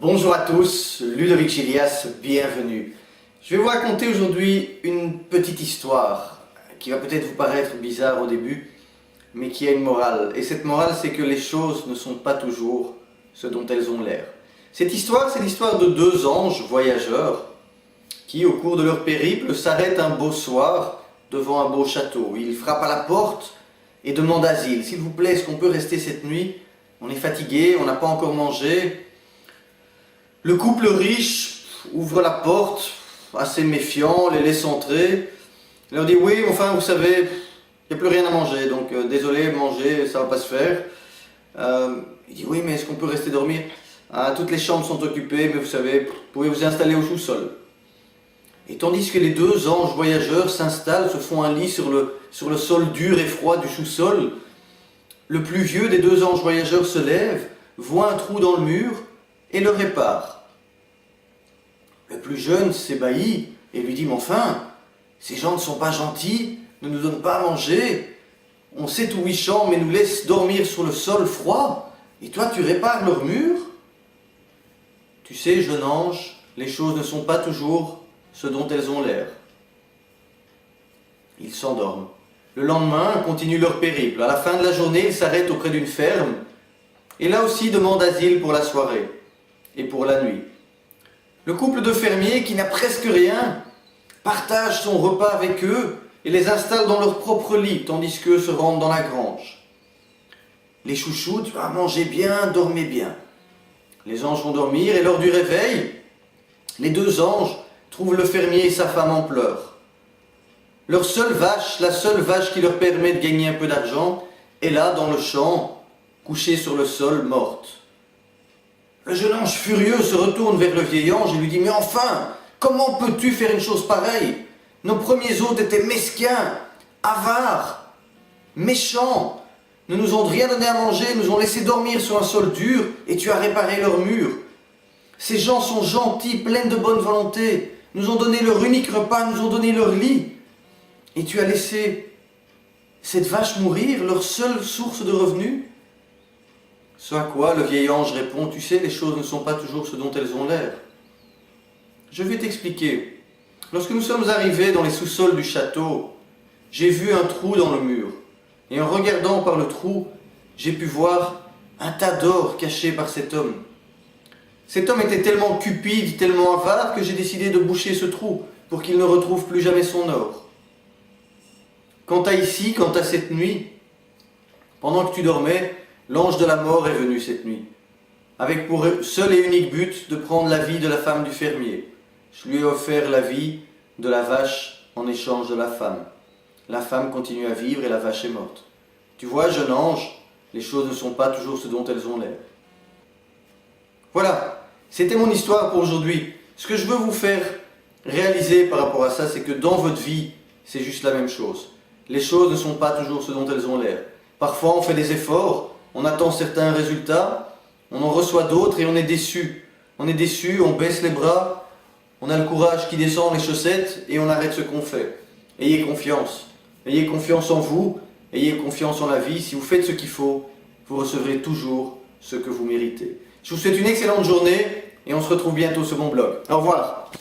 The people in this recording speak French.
Bonjour à tous, Ludovic Gilias, bienvenue. Je vais vous raconter aujourd'hui une petite histoire qui va peut-être vous paraître bizarre au début, mais qui a une morale. Et cette morale, c'est que les choses ne sont pas toujours ce dont elles ont l'air. Cette histoire, c'est l'histoire de deux anges voyageurs qui, au cours de leur périple, s'arrêtent un beau soir devant un beau château. Ils frappent à la porte et demandent asile. S'il vous plaît, est-ce qu'on peut rester cette nuit? On est fatigué, on n'a pas encore mangé. Le couple riche ouvre la porte, assez méfiant, les laisse entrer. Il leur dit oui, enfin vous savez, il n'y a plus rien à manger, donc désolé, manger, ça va pas se faire. Il dit oui, mais est-ce qu'on peut rester dormir? Toutes les chambres sont occupées, mais vous savez, vous pouvez vous installer au sous-sol. Et tandis que les deux anges voyageurs s'installent, se font un lit sur le sol dur et froid du sous-sol, le plus vieux des deux anges voyageurs se lève, voit un trou dans le mur et le répare. Le plus jeune s'ébahit et lui dit « Mais enfin, ces gens ne sont pas gentils, ne nous donnent pas à manger, on sait où ils chantent mais nous laissent dormir sur le sol froid, et toi tu répares leur mur ?» Tu sais, jeune ange, les choses ne sont pas toujours ce dont elles ont l'air. Ils s'endorment. Le lendemain, continuent leur périple. À la fin de la journée, ils s'arrêtent auprès d'une ferme, et là aussi demandent asile pour la soirée et pour la nuit. Le couple de fermiers, qui n'a presque rien, partage son repas avec eux et les installe dans leur propre lit, tandis qu'eux se rendent dans la grange. Les chouchoutes, mangez bien, dormez bien. Les anges vont dormir et lors du réveil, les deux anges trouvent le fermier et sa femme en pleurs. Leur seule vache, la seule vache qui leur permet de gagner un peu d'argent, est là dans le champ, couchée sur le sol, morte. Le jeune ange furieux se retourne vers le vieil ange et lui dit « Mais enfin, comment peux-tu faire une chose pareille? Nos premiers hôtes étaient mesquins, avares, méchants, ne nous ont rien donné à manger, nous ont laissé dormir sur un sol dur et tu as réparé leurs murs. Ces gens sont gentils, pleins de bonne volonté, nous ont donné leur unique repas, nous ont donné leur lit. Et tu as laissé cette vache mourir, leur seule source de revenus ?» Ce à quoi le vieil ange répond « Tu sais, les choses ne sont pas toujours ce dont elles ont l'air. » Je vais t'expliquer. Lorsque nous sommes arrivés dans les sous-sols du château, j'ai vu un trou dans le mur. Et en regardant par le trou, j'ai pu voir un tas d'or caché par cet homme. Cet homme était tellement cupide, tellement avare, que j'ai décidé de boucher ce trou pour qu'il ne retrouve plus jamais son or. Quant à ici, quant à cette nuit, pendant que tu dormais, l'ange de la mort est venu cette nuit, avec pour seul et unique but de prendre la vie de la femme du fermier. Je lui ai offert la vie de la vache en échange de la femme. La femme continue à vivre et la vache est morte. Tu vois, jeune ange, les choses ne sont pas toujours ce dont elles ont l'air. Voilà, c'était mon histoire pour aujourd'hui. Ce que je veux vous faire réaliser par rapport à ça, c'est que dans votre vie, c'est juste la même chose. Les choses ne sont pas toujours ce dont elles ont l'air. Parfois, on fait des efforts, on attend certains résultats, on en reçoit d'autres et on est déçu. On est déçu, on baisse les bras, on a le courage qui descend les chaussettes et on arrête ce qu'on fait. Ayez confiance. Ayez confiance en vous, ayez confiance en la vie. Si vous faites ce qu'il faut, vous recevrez toujours ce que vous méritez. Je vous souhaite une excellente journée et on se retrouve bientôt sur mon blog. Au revoir.